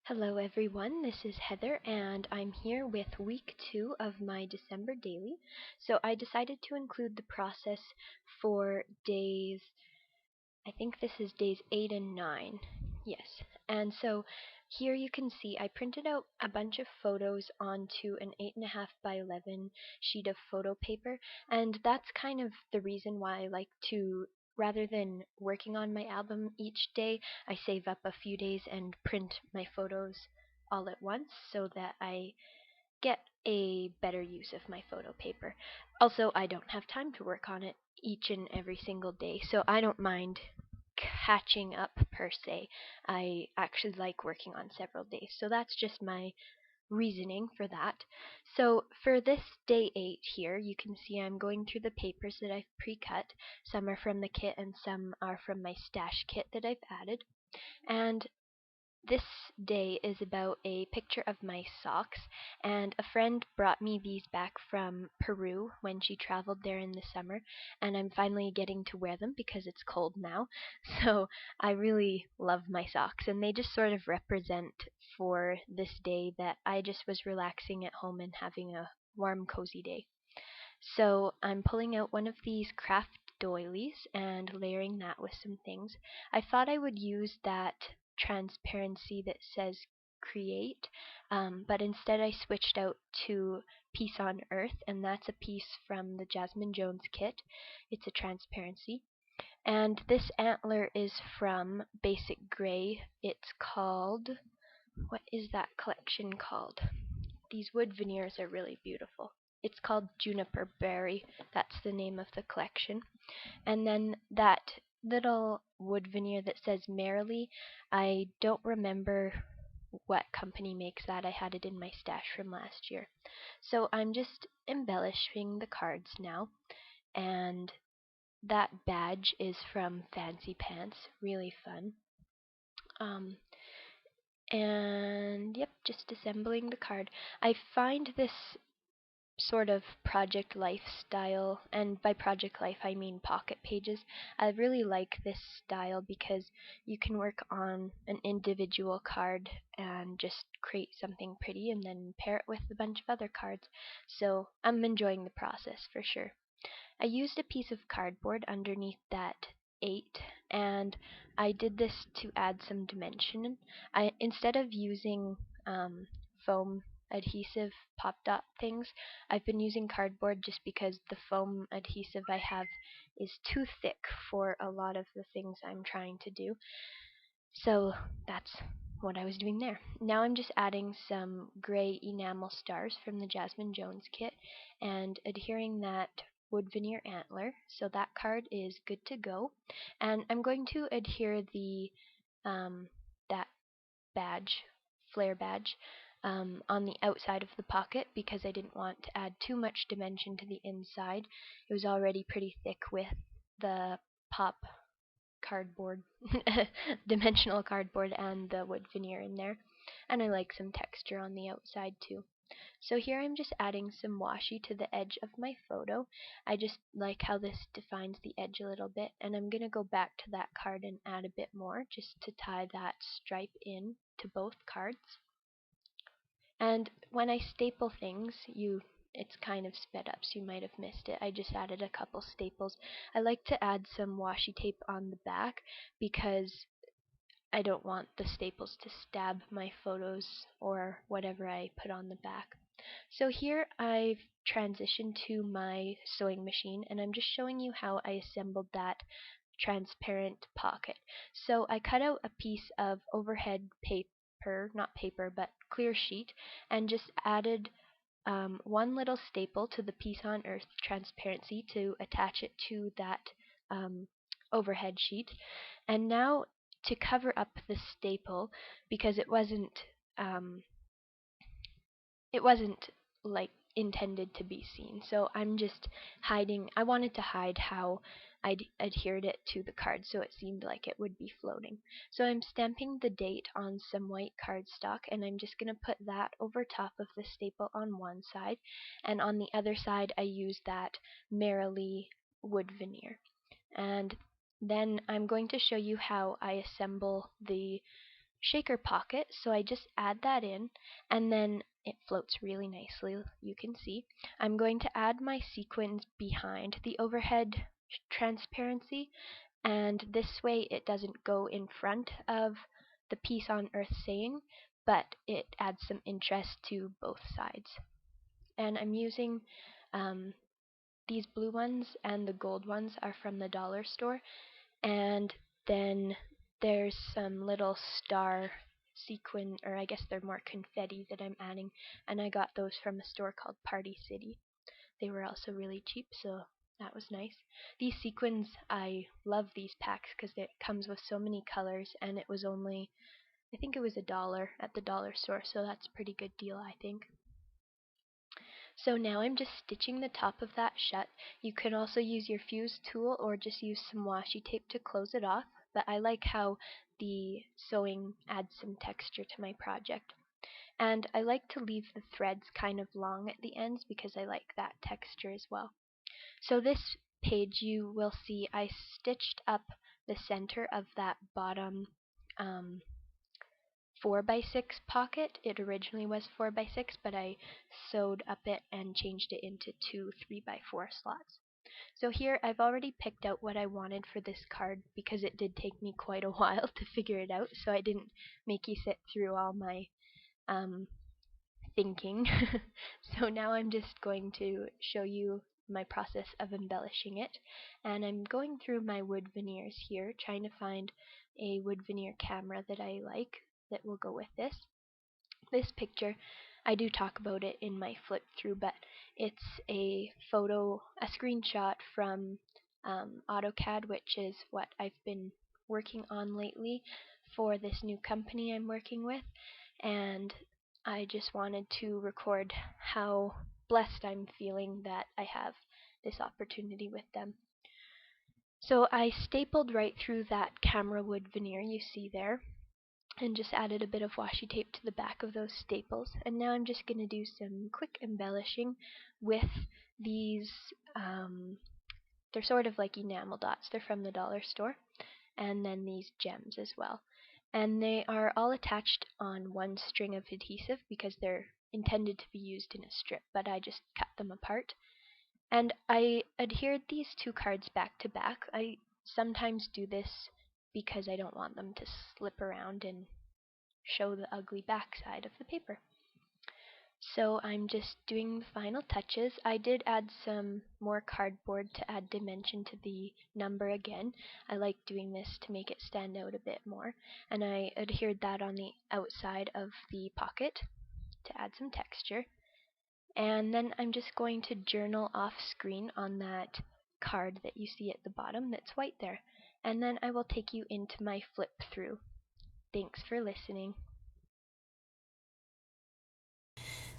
Hello everyone, this is Heather and I'm here with week 2 of my December daily. So I decided to include the process for days, I think this is days 8 and 9. Yes. And so here you can see I printed out a bunch of photos onto an 8.5 by 11 sheet of photo paper, and that's kind of the reason why I like to, rather than working on my album each day, I save up a few days and print my photos all at once so that I get a better use of my photo paper. Also, I don't have time to work on it each and every single day, so I don't mind catching up per se. I actually like working on several days, so that's just my reasoning for that. So for this day 8 here, you can see I'm going through the papers that I've pre-cut. Some are from the kit and some are from my stash kit that I've added. And this day is about a picture of my socks, and a friend brought me these back from Peru when she traveled there in the summer, and I'm finally getting to wear them because it's cold now. So I really love my socks, and they just sort of represent for this day that I just was relaxing at home and having a warm, cozy day. So I'm pulling out one of these craft doilies and layering that with some things. I thought I would use that transparency that says create, but instead I switched out to Peace on Earth, and that's a piece from the Jasmine Jones kit. It's a transparency. And this antler is from Basic Gray. It's called, what is that collection called? These wood veneers are really beautiful. It's called Juniper Berry. That's the name of the collection. And then that little wood veneer that says Merrily, I don't remember what company makes that. I had it in my stash from last year. So I'm just embellishing the cards now. And that badge is from Fancy Pants. Really fun. Um, and yep, just assembling the card. I find this sort of project life style, and by project life I mean pocket pages. I really like this style because you can work on an individual card and just create something pretty and then pair it with a bunch of other cards. So I'm enjoying the process for sure. I used a piece of cardboard underneath that 8, and I did this to add some dimension. Instead of using foam adhesive pop dot things, I've been using cardboard just because the foam adhesive I have is too thick for a lot of the things I'm trying to do. So that's what I was doing there. Now I'm just adding some gray enamel stars from the Jasmine Jones kit and adhering that wood veneer antler. So that card is good to go. And I'm going to adhere the that badge, flare badge, on the outside of the pocket because I didn't want to add too much dimension to the inside. It was already pretty thick with the pop cardboard, dimensional cardboard, and the wood veneer in there. And I like some texture on the outside too. So here I'm just adding some washi to the edge of my photo. I just like how this defines the edge a little bit, and I'm going to go back to that card and add a bit more just to tie that stripe in to both cards. And when I staple things, it's kind of sped up, so you might have missed it. I just added a couple staples. I like to add some washi tape on the back because I don't want the staples to stab my photos or whatever I put on the back. So here I've transitioned to my sewing machine, and I'm just showing you how I assembled that transparent pocket. So I cut out a piece of overhead paper, not paper, but clear sheet, and just added one little staple to the Peace on Earth transparency to attach it to that overhead sheet. And now to cover up the staple, because um, it wasn't like intended to be seen. So I'm just hiding. I wanted to hide how I'd adhered it to the card so it seemed like it would be floating. So I'm stamping the date on some white cardstock, and I'm just going to put that over top of the staple on one side, and on the other side I use that Merrily wood veneer. And then I'm going to show you how I assemble the shaker pocket, so I just add that in, and then it floats really nicely, you can see. I'm going to add my sequins behind the overhead transparency, and this way it doesn't go in front of the piece on Earth saying, but it adds some interest to both sides. And I'm using these blue ones, and the gold ones are from the dollar store, and then there's some little star sequin, or I guess they're more confetti that I'm adding, and I got those from a store called Party City. They were also really cheap, so that was nice. These sequins, I love these packs because it comes with so many colors, and it was only, I think it was $1 at the dollar store, so that's a pretty good deal, I think. So now I'm just stitching the top of that shut. You can also use your fuse tool or just use some washi tape to close it off, but I like how the sewing adds some texture to my project. And I like to leave the threads kind of long at the ends because I like that texture as well. So this page, you will see I stitched up the center of that bottom 4x6 pocket. It originally was 4x6, but I sewed up it and changed it into two 3x4 slots. So here I've already picked out what I wanted for this card because it did take me quite a while to figure it out, so I didn't make you sit through all my thinking. So now I'm just going to show you my process of embellishing it, and I'm going through my wood veneers here, trying to find a wood veneer camera that I like that will go with this. This picture, I do talk about it in my flip through, but it's a screenshot from AutoCAD, which is what I've been working on lately for this new company I'm working with, and I just wanted to record how blessed I'm feeling that I have this opportunity with them. So I stapled right through that camera wood veneer you see there, and just added a bit of washi tape to the back of those staples. And now I'm just going to do some quick embellishing with these, they're sort of like enamel dots. They're from the dollar store. And then these gems as well. And they are all attached on one string of adhesive because they're intended to be used in a strip, but I just cut them apart. And I adhered these two cards back to back. I sometimes do this because I don't want them to slip around and show the ugly backside of the paper. So I'm just doing the final touches. I did add some more cardboard to add dimension to the number again. I like doing this to make it stand out a bit more. And I adhered that on the outside of the pocket to add some texture. And then I'm just going to journal off screen on that card that you see at the bottom that's white there. And then I will take you into my flip through. Thanks for listening.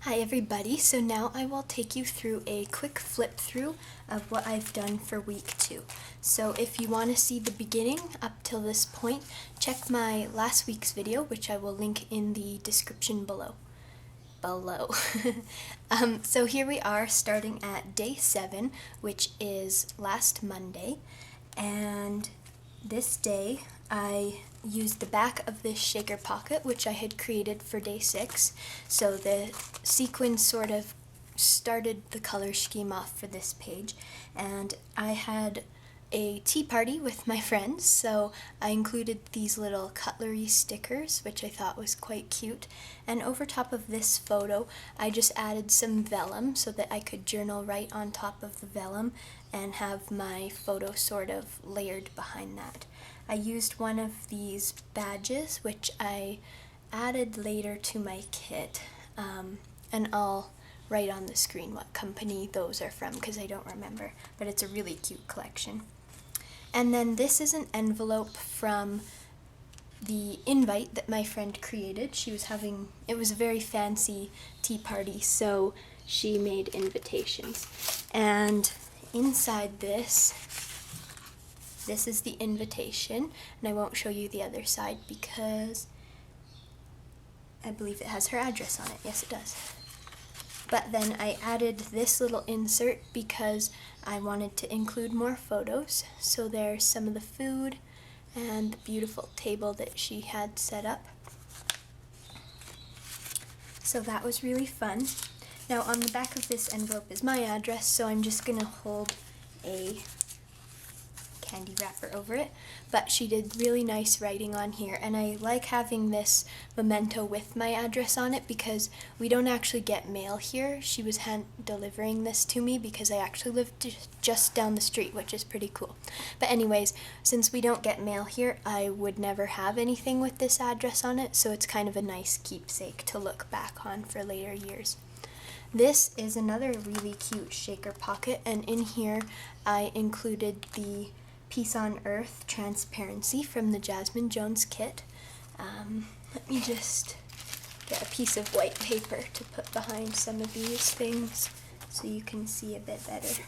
Hi everybody, so now I will take you through a quick flip through of what I've done for week 2. So if you want to see the beginning up till this point, check my last week's video, which I will link in the description below. So here we are starting at day 7, which is last Monday, and this day I used the back of this shaker pocket, which I had created for day 6, so the sequin sort of started the color scheme off for this page. And I had a tea party with my friends, so I included these little cutlery stickers, which I thought was quite cute. And over top of this photo, I just added some vellum so that I could journal right on top of the vellum and have my photo sort of layered behind that. I used one of these badges, which I added later to my kit, and I'll write on the screen what company those are from because I don't remember, but it's a really cute collection. And then this is an envelope from the invite that my friend created. She was having, it was a very fancy tea party, so she made invitations. And inside this is the invitation, and I won't show you the other side because I believe it has her address on it. Yes, it does. But then I added this little insert because I wanted to include more photos. So there's some of the food and the beautiful table that she had set up. So that was really fun. Now on the back of this envelope is my address, so I'm just gonna hold a candy wrapper over it, but she did really nice writing on here, and I like having this memento with my address on it because we don't actually get mail here. She was hand delivering this to me because I actually live just down the street, which is pretty cool. But anyways, since we don't get mail here, I would never have anything with this address on it, so it's kind of a nice keepsake to look back on for later years. This is another really cute shaker pocket, and in here I included the Peace on Earth transparency from the Jasmine Jones kit. Let me just get a piece of white paper to put behind some of these things so you can see a bit better.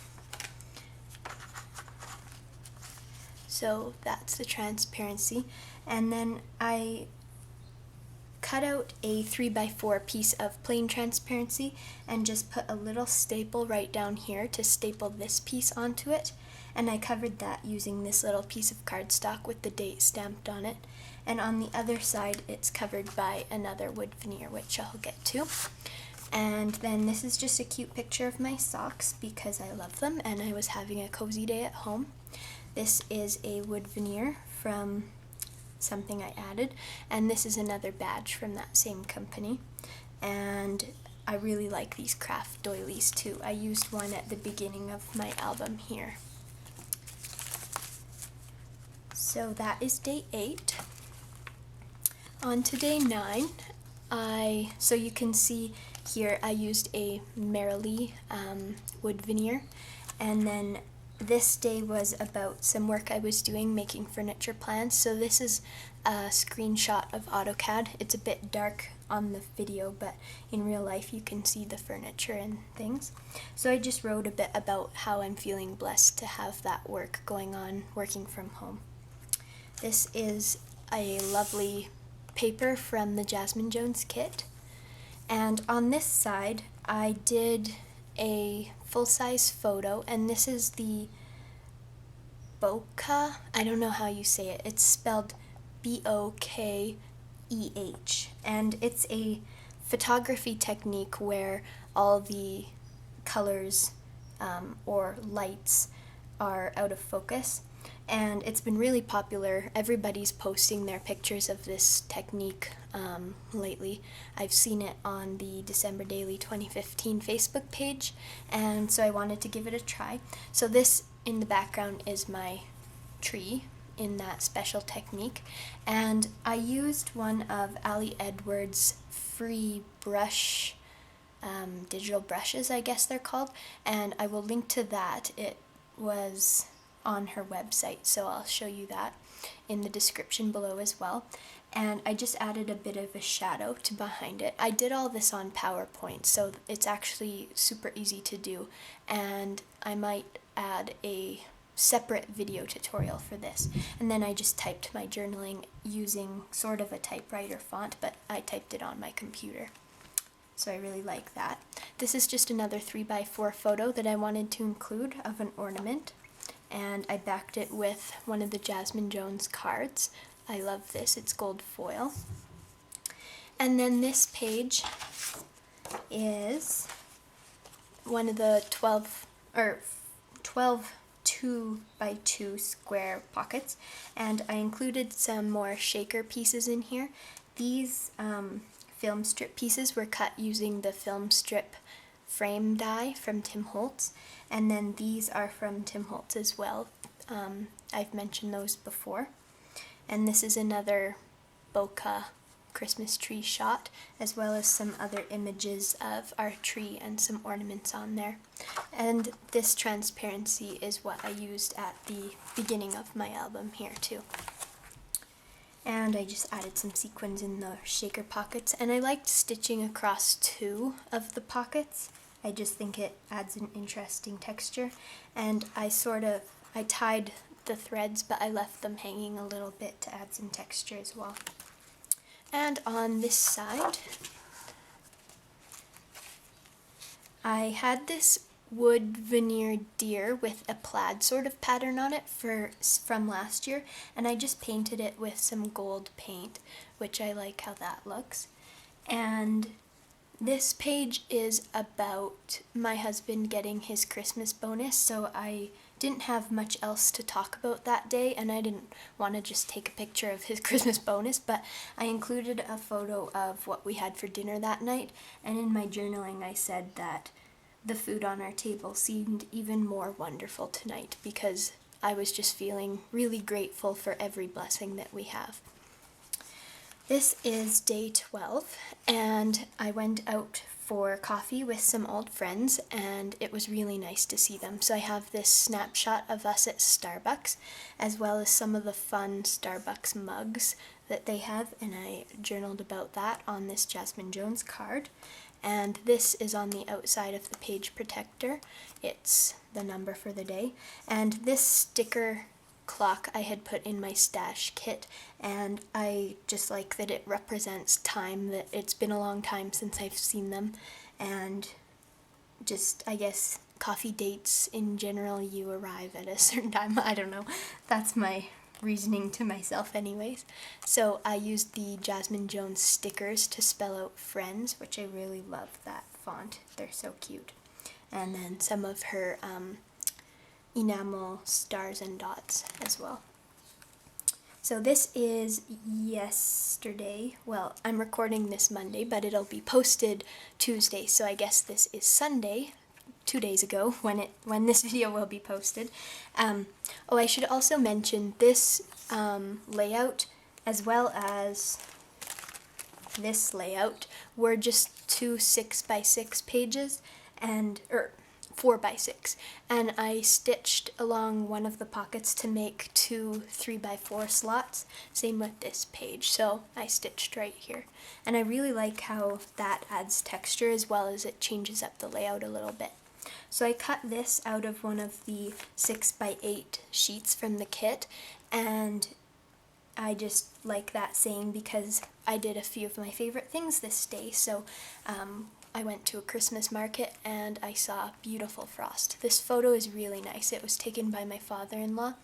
So that's the transparency, and then I cut out a 3x4 piece of plain transparency and just put a little staple right down here to staple this piece onto it, and I covered that using this little piece of cardstock with the date stamped on it, and on the other side it's covered by another wood veneer, which I'll get to. And then this is just a cute picture of my socks because I love them and I was having a cozy day at home. This is a wood veneer from something I added, and this is another badge from that same company, and I really like these craft doilies too. I used one at the beginning of my album here. So that is day 8. On to day 9, so you can see here I used a Merrily wood veneer, and then this day was about some work I was doing making furniture plans. So this is a screenshot of AutoCAD. It's a bit dark on the video, but in real life you can see the furniture and things. So I just wrote a bit about how I'm feeling blessed to have that work going on working from home. This is a lovely paper from the Jasmine Jones kit. And on this side I did a full-size photo, and this is the bokeh. I don't know how you say it. It's spelled Bokeh, and it's a photography technique where all the colors or lights are out of focus, and it's been really popular. Everybody's posting their pictures of this technique lately. I've seen it on the December Daily 2015 Facebook page, and so I wanted to give it a try. So this in the background is my tree in that special technique, and I used one of Ali Edwards' free brush digital brushes, I guess they're called, and I will link to that. It was on her website, so I'll show you that in the description below as well. And I just added a bit of a shadow to behind it. I did all this on PowerPoint, so it's actually super easy to do, and I might add a separate video tutorial for this. And then I just typed my journaling using sort of a typewriter font, but I typed it on my computer. So I really like that. This is just another 3x4 photo that I wanted to include of an ornament, and I backed it with one of the Jasmine Jones cards. I love this, it's gold foil. And then this page is one of the 12 2x2 square pockets, and I included some more shaker pieces in here. These film strip pieces were cut using the film strip frame die from Tim Holtz, and then these are from Tim Holtz as well. I've mentioned those before. And this is another bokeh Christmas tree shot, as well as some other images of our tree and some ornaments on there. And this transparency is what I used at the beginning of my album here too. And I just added some sequins in the shaker pockets, and I liked stitching across 2 of the pockets. I just think it adds an interesting texture, and I tied the threads, but I left them hanging a little bit to add some texture as well. And on this side, I had this wood veneer deer with a plaid sort of pattern on it from last year, and I just painted it with some gold paint, which I like how that looks. And This page is about my husband getting his Christmas bonus, so I didn't have much else to talk about that day, and I didn't want to just take a picture of his Christmas bonus, but I included a photo of what we had for dinner that night, and in my journaling I said that the food on our table seemed even more wonderful tonight because I was just feeling really grateful for every blessing that we have. This is day 12, and I went out for coffee with some old friends, and it was really nice to see them. So I have this snapshot of us at Starbucks, as well as some of the fun Starbucks mugs that they have, and I journaled about that on this Jasmine Jones card. And this is on the outside of the page protector. It's the number for the day. And this sticker clock I had put in my stash kit, and I just like that it represents time, that it's been a long time since I've seen them, and just, I guess, coffee dates in general, you arrive at a certain time. I don't know. That's my reasoning to myself anyways. So I used the Jasmine Jones stickers to spell out friends, which I really love that font. They're so cute. And then some of her enamel stars and dots as well. So this is yesterday. Well, I'm recording this Monday, but it'll be posted Tuesday, so I guess this is Sunday, 2 days ago, when this video will be posted. I should also mention this layout, as well as this layout, were just 2 6x6 pages, or 4x6, and I stitched along one of the pockets to make 2 3x4 slots. Same with this page, so I stitched right here, and I really like how that adds texture as well as it changes up the layout a little bit. So I cut this out of one of the 6x8 sheets from the kit, and I just like that saying because I did a few of my favorite things this day. So I went to a Christmas market and I saw beautiful frost. This photo is really nice. It was taken by my father-in-law.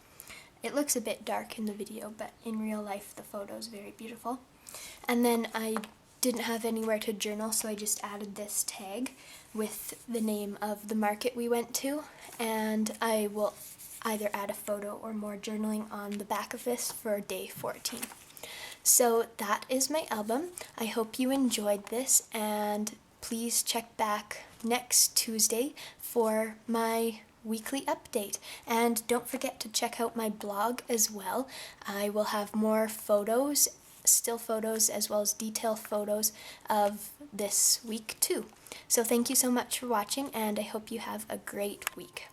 It looks a bit dark in the video, but in real life the photo is very beautiful. And then I didn't have anywhere to journal, so I just added this tag with the name of the market we went to, and I will either add a photo or more journaling on the back of this for day 14. So that is my album. I hope you enjoyed this, and please check back next Tuesday for my weekly update. And don't forget to check out my blog as well. I will have more photos, still photos, as well as detail photos of this week too. So thank you so much for watching, and I hope you have a great week.